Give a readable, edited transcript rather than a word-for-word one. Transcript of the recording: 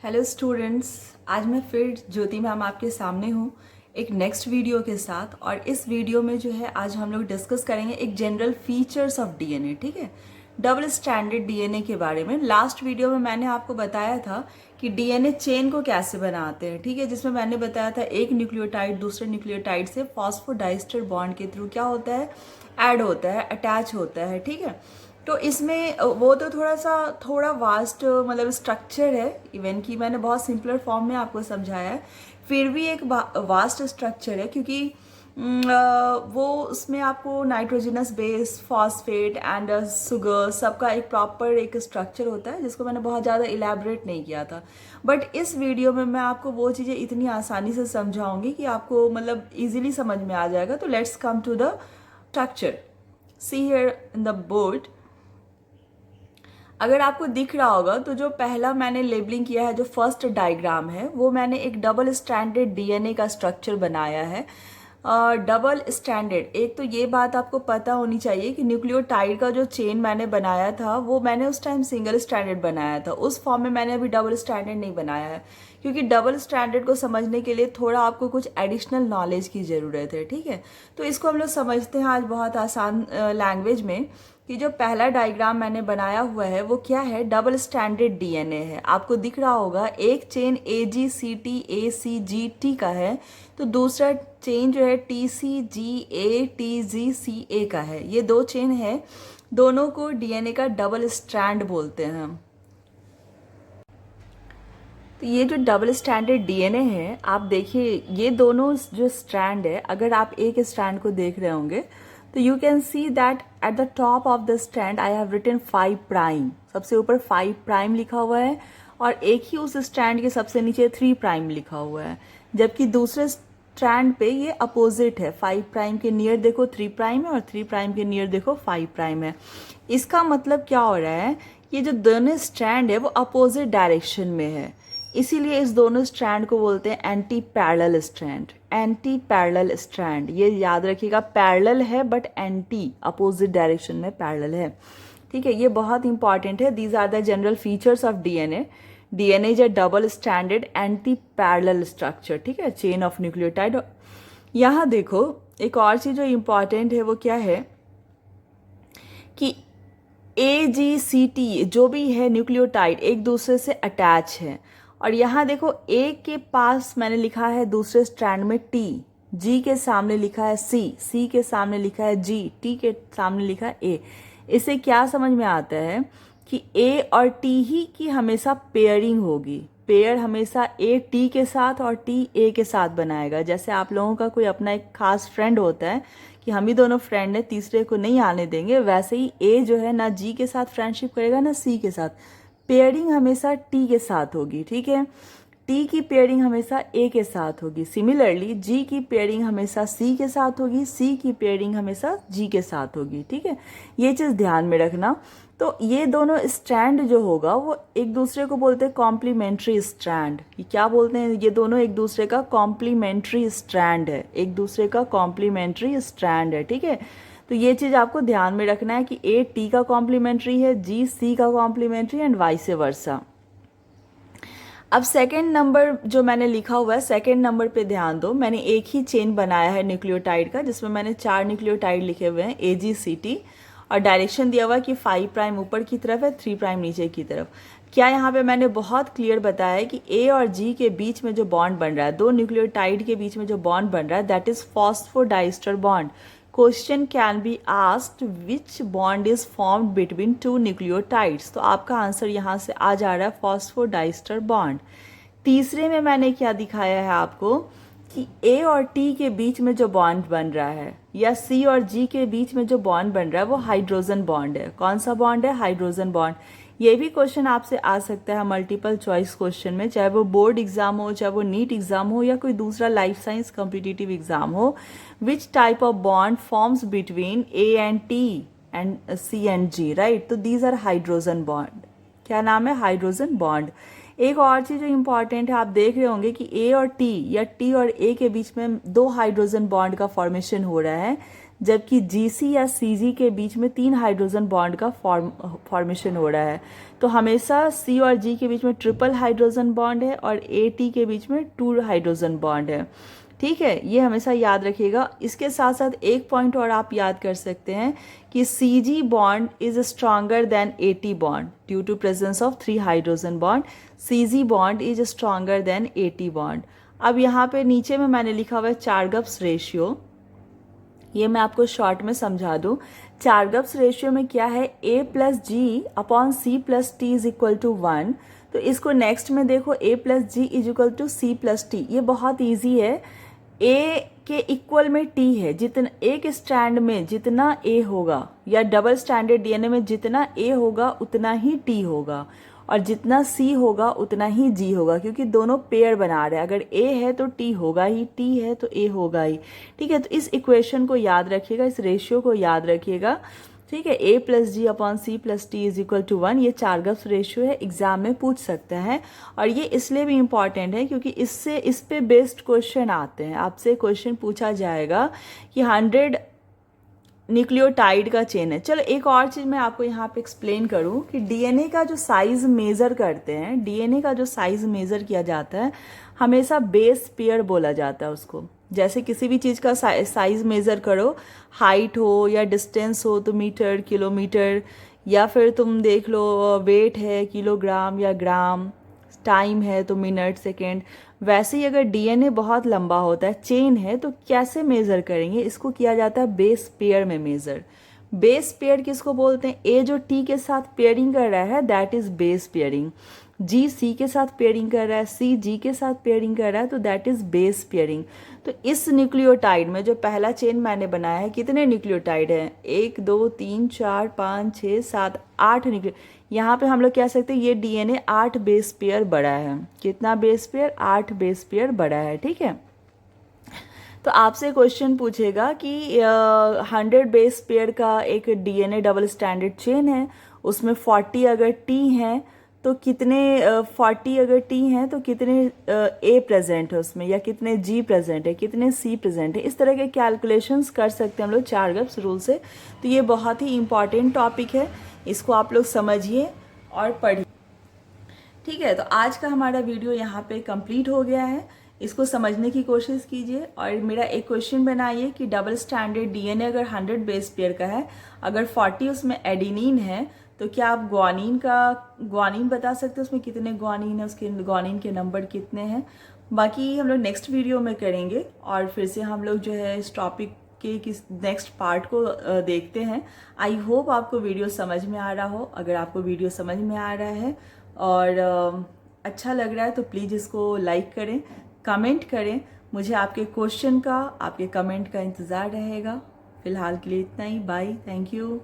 Hello students, आज मैं फिर ज्योति मैम आपके सामने हूँ एक नेक्स्ट वीडियो के साथ। और इस वीडियो में जो है आज हम लोग डिस्कस करेंगे एक जनरल फीचर्स ऑफ डीएनए। ठीक है, डबल स्ट्रैंडेड डीएनए के बारे में। लास्ट वीडियो में मैंने आपको बताया था कि डीएनए चेन को कैसे बनाते हैं। ठीक है, जिसमें मैंने बताया था एक न्यूक्लियोटाइड दूसरे न्यूक्लियोटाइड से फॉस्फोडाइस्टर बॉन्ड के थ्रू क्या होता है, ऐड होता है, अटैच होता है। ठीक है, तो इसमें वो तो थोड़ा वास्ट मतलब स्ट्रक्चर है, इवन कि मैंने बहुत सिंपलर फॉर्म में आपको समझाया है, फिर भी एक वास्ट स्ट्रक्चर है क्योंकि वो उसमें आपको nitrogenous base, phosphate and sugar सबका एक प्रॉपर एक स्ट्रक्चर होता है, जिसको मैंने बहुत ज़्यादा इलेबरेट नहीं किया था। बट इस वीडियो में मैं आपको वो चीज़ें इतनी आसानी से समझाऊंगी कि आपको मतलब इजीली समझ में आ जाएगा। तो let's come to the structure. See here in the board, अगर आपको दिख रहा होगा तो जो पहला मैंने लेबलिंग किया है, जो फर्स्ट डायग्राम है, वो मैंने एक डबल स्ट्रैंडेड डीएनए का स्ट्रक्चर बनाया है। डबल स्ट्रैंडेड, एक तो ये बात आपको पता होनी चाहिए कि न्यूक्लियोटाइड का जो चेन मैंने बनाया था वो मैंने उस टाइम सिंगल स्ट्रैंडेड बनाया था। उस फॉर्म में मैंने अभी डबल स्ट्रैंडेड नहीं बनाया है, क्योंकि डबल स्ट्रैंडेड को समझने के लिए थोड़ा आपको कुछ एडिशनल नॉलेज की ज़रूरत है। ठीक है, तो इसको हम लोग समझते हैं आज बहुत आसान लैंग्वेज में कि जो पहला डायग्राम मैंने बनाया हुआ है वो क्या है, डबल स्ट्रैंडेड डीएनए है। आपको दिख रहा होगा एक चेन AGCT का है, तो दूसरा चेन जो है TCGA का है। ये दो चेन है, दोनों को डीएनए का डबल स्ट्रैंड बोलते हैं हम। तो ये जो डबल स्ट्रैंडेड डीएनए है, आप देखिए ये दोनों जो स्ट्रैंड है, अगर आप एक स्ट्रैंड को देख रहे होंगे तो you can see that at the top of the strand I have written 5'। सबसे ऊपर 5' लिखा हुआ है और एक ही उस स्ट्रैंड के सबसे नीचे 3' लिखा हुआ है, जबकि दूसरे स्ट्रैंड पे ये अपोजिट है। 5' के नियर देखो 3' है और 3' के नियर देखो 5' है। इसका मतलब क्या हो रहा है, ये जो दोनों स्ट्रैंड है वो अपोजिट डायरेक्शन में है, इसीलिए इस दोनों स्ट्रैंड को बोलते हैं anti parallel strand. Anti parallel strand, ये याद रखिएगा, पैरेलल है बट एंटी, अपोजिट डायरेक्शन में पैरेलल है। ठीक है, ये बहुत इंपॉर्टेंट है। These are the general features of DNA. DNA is a double stranded anti parallel structure. ठीक है, चेन ऑफ न्यूक्लियोटाइड। यहाँ देखो एक और चीज जो इंपॉर्टेंट है वो क्या है कि AGCT जो भी है न्यूक्लियोटाइड एक दूसरे से अटैच है। और यहाँ देखो A के पास मैंने लिखा है दूसरे स्ट्रैंड में T, G के सामने लिखा है C के सामने लिखा है G, T के सामने लिखा है A। इससे क्या समझ में आता है कि A और T ही की हमेशा पेयरिंग होगी। पेयर हमेशा A T के साथ और T A के साथ बनाएगा। जैसे आप लोगों का कोई अपना एक खास फ्रेंड होता है कि हम ही दोनों फ्रेंड हैं, तीसरे को नहीं आने देंगे, वैसे ही A जो है ना G के साथ फ्रेंडशिप करेगा ना C के साथ। पेयरिंग हमेशा T के साथ होगी। ठीक है, T की पेयरिंग हमेशा A के साथ होगी। सिमिलरली G की पेयरिंग हमेशा C के साथ होगी, C की पेयरिंग हमेशा G के साथ होगी। ठीक है, ये चीज़ ध्यान में रखना। तो ये दोनों स्ट्रैंड जो होगा वो एक दूसरे को बोलते हैं कॉम्प्लीमेंट्री स्ट्रैंड। ये क्या बोलते हैं, ये दोनों एक दूसरे का कॉम्प्लीमेंट्री स्ट्रैंड है, एक दूसरे का कॉम्प्लीमेंट्री स्ट्रैंड है। ठीक है, तो ये चीज़ आपको ध्यान में रखना है कि A T का कॉम्प्लीमेंट्री है, G C का कॉम्प्लीमेंट्री एंड वाइस वर्सा। अब सेकेंड नंबर जो मैंने लिखा हुआ है, सेकेंड नंबर पे ध्यान दो। मैंने एक ही चेन बनाया है न्यूक्लियोटाइड का, जिसमें मैंने 4 न्यूक्लियोटाइड लिखे हुए हैं AGCT, और डायरेक्शन दिया हुआ है कि 5' ऊपर की तरफ है, 3' नीचे की तरफ। क्या यहाँ पे मैंने बहुत क्लियर बताया है कि A और G के बीच में जो बॉन्ड बन रहा है, दो न्यूक्लियोटाइड के बीच में जो बॉन्ड बन रहा है, that is phosphodiester bond. Question can be asked which bond is formed between 2 nucleotides. तो आपका आंसर यहाँ से आ जा रहा है फॉस्फोडाइस्टर बॉन्ड। तीसरे में मैंने क्या दिखाया है आपको कि A और T के बीच में जो बॉन्ड बन रहा है या C और G के बीच में जो बॉन्ड बन रहा है वो हाइड्रोजन बॉन्ड है। कौन सा बॉन्ड है, हाइड्रोजन बॉन्ड। ये भी क्वेश्चन आपसे आ सकता है मल्टीपल चॉइस क्वेश्चन में, चाहे वो बोर्ड एग्जाम हो, चाहे वो नीट एग्जाम हो या कोई दूसरा लाइफ साइंस कॉम्पिटिटिव एग्जाम हो। Which type of bond forms between A and T and C and G, right. तो दीज आर हाइड्रोजन बॉन्ड। क्या नाम है, हाइड्रोजन बॉन्ड। एक और चीज जो इंपॉर्टेंट है, आप देख रहे होंगे कि A और T या T और A के बीच में 2 हाइड्रोजन बॉन्ड का फॉर्मेशन हो रहा है, जबकि GC या CG के बीच में 3 हाइड्रोजन बॉन्ड का फॉर्मेशन हो रहा है। तो हमेशा C और G के बीच में ट्रिपल हाइड्रोजन बॉन्ड है और AT के बीच में 2 हाइड्रोजन बॉन्ड है। ठीक है, ये हमेशा याद रखिएगा। इसके साथ साथ एक पॉइंट और आप याद कर सकते हैं कि CG bond is stronger than AT bond due to presence of 3 hydrogen bond. CG bond is stronger than AT bond. अब यहाँ पे नीचे में मैंने लिखा हुआ है चार्गप्स रेशियो, ये मैं आपको शॉर्ट में समझा दूं। चार्गप्स रेशियो में क्या है, A+G/C+T इज इक्वल टू 1। तो इसको नेक्स्ट में देखो, A+G is equal to C+T। ये बहुत ईजी है। A के इक्वल में T है, जितना एक स्ट्रैंड में जितना A होगा या डबल स्टैंडर्ड DNA में जितना A होगा उतना ही T होगा, और जितना C होगा उतना ही G होगा, क्योंकि दोनों पेयर बना रहे हैं। अगर A है तो T होगा ही, T है तो A होगा ही। ठीक है, तो इस इक्वेशन को याद रखिएगा, इस रेशियो को याद रखिएगा। ठीक है, A+G/C+T इज इक्वल टू 1। ये चार्गप्स रेशियो है, एग्जाम में पूछ सकते हैं। और ये इसलिए भी इम्पॉर्टेंट है क्योंकि इस पे बेस्ड क्वेश्चन आते हैं। आपसे क्वेश्चन पूछा जाएगा कि 100 न्यूक्लियोटाइड का चेन है। चलो एक और चीज़ मैं आपको यहाँ पे एक्सप्लेन करूँ कि डीएनए का जो साइज मेज़र करते हैं, डीएनए का जो साइज मेज़र किया जाता है, हमेशा बेस पेयर बोला जाता है उसको। जैसे किसी भी चीज़ का साइज मेज़र करो, हाइट हो या डिस्टेंस हो तो मीटर, किलोमीटर, या फिर तुम देख लो वेट है किलोग्राम या ग्राम, टाइम है तो मिनट, सेकेंड। वैसे ही अगर डीएनए बहुत लंबा होता है, चेन है, तो कैसे मेज़र करेंगे, इसको किया जाता है बेस पेयर में मेज़र। बेस पेयर किसको बोलते हैं, ए जो टी के साथ पेयरिंग कर रहा है दैट इज बेस पेयरिंग, जी सी के साथ पेयरिंग कर रहा है, सी जी के साथ पेयरिंग कर रहा है, तो दैट इज बेस पेयरिंग। तो इस न्यूक्लियोटाइड में जो पहला चेन मैंने बनाया है, कितने न्यूक्लियोटाइड हैं, 1 2 3 4 5 6 7 8 न्यूक्लियो। यहाँ पे हम लोग कह सकते हैं ये डीएनए 8 बेस पेयर बड़ा है। कितना बेस पेयर, 8 बेस पेयर बड़ा है। ठीक है, तो आपसे क्वेश्चन पूछेगा कि 100 बेस पेयर का एक डीएनए डबल स्टैंडर्ड चेन है, उसमें 40 अगर टी हैं तो कितने 40 अगर टी हैं तो कितने ए प्रेजेंट है उसमें, या कितने जी प्रेजेंट है, कितने सी प्रेजेंट है। इस तरह के कैलकुलेशंस कर सकते हैं हम लोग चार्गप्स रूल से। तो ये बहुत ही इंपॉर्टेंट टॉपिक है, इसको आप लोग समझिए और पढ़िए। ठीक है, तो आज का हमारा वीडियो यहाँ पे कंप्लीट हो गया है। इसको समझने की कोशिश कीजिए और मेरा एक क्वेश्चन बनाइए कि डबल स्टैंडर्ड डीएनए अगर 100 बेस पेयर का है, अगर 40 उसमें एडिनिन है, तो क्या आप ग्वानिन बता सकते हैं उसमें कितने ग्वानिन है, उसके ग्वानिन के नंबर कितने हैं। बाकी हम लोग नेक्स्ट वीडियो में करेंगे और फिर से हम लोग जो है इस टॉपिक के किस नेक्स्ट पार्ट को देखते हैं। आई होप आपको वीडियो समझ में आ रहा हो। अगर आपको वीडियो समझ में आ रहा है और अच्छा लग रहा है तो प्लीज़ इसको लाइक करें, कमेंट करें। मुझे आपके क्वेश्चन का, आपके कमेंट का इंतज़ार रहेगा। फ़िलहाल के लिए इतना ही। Bye, thank you.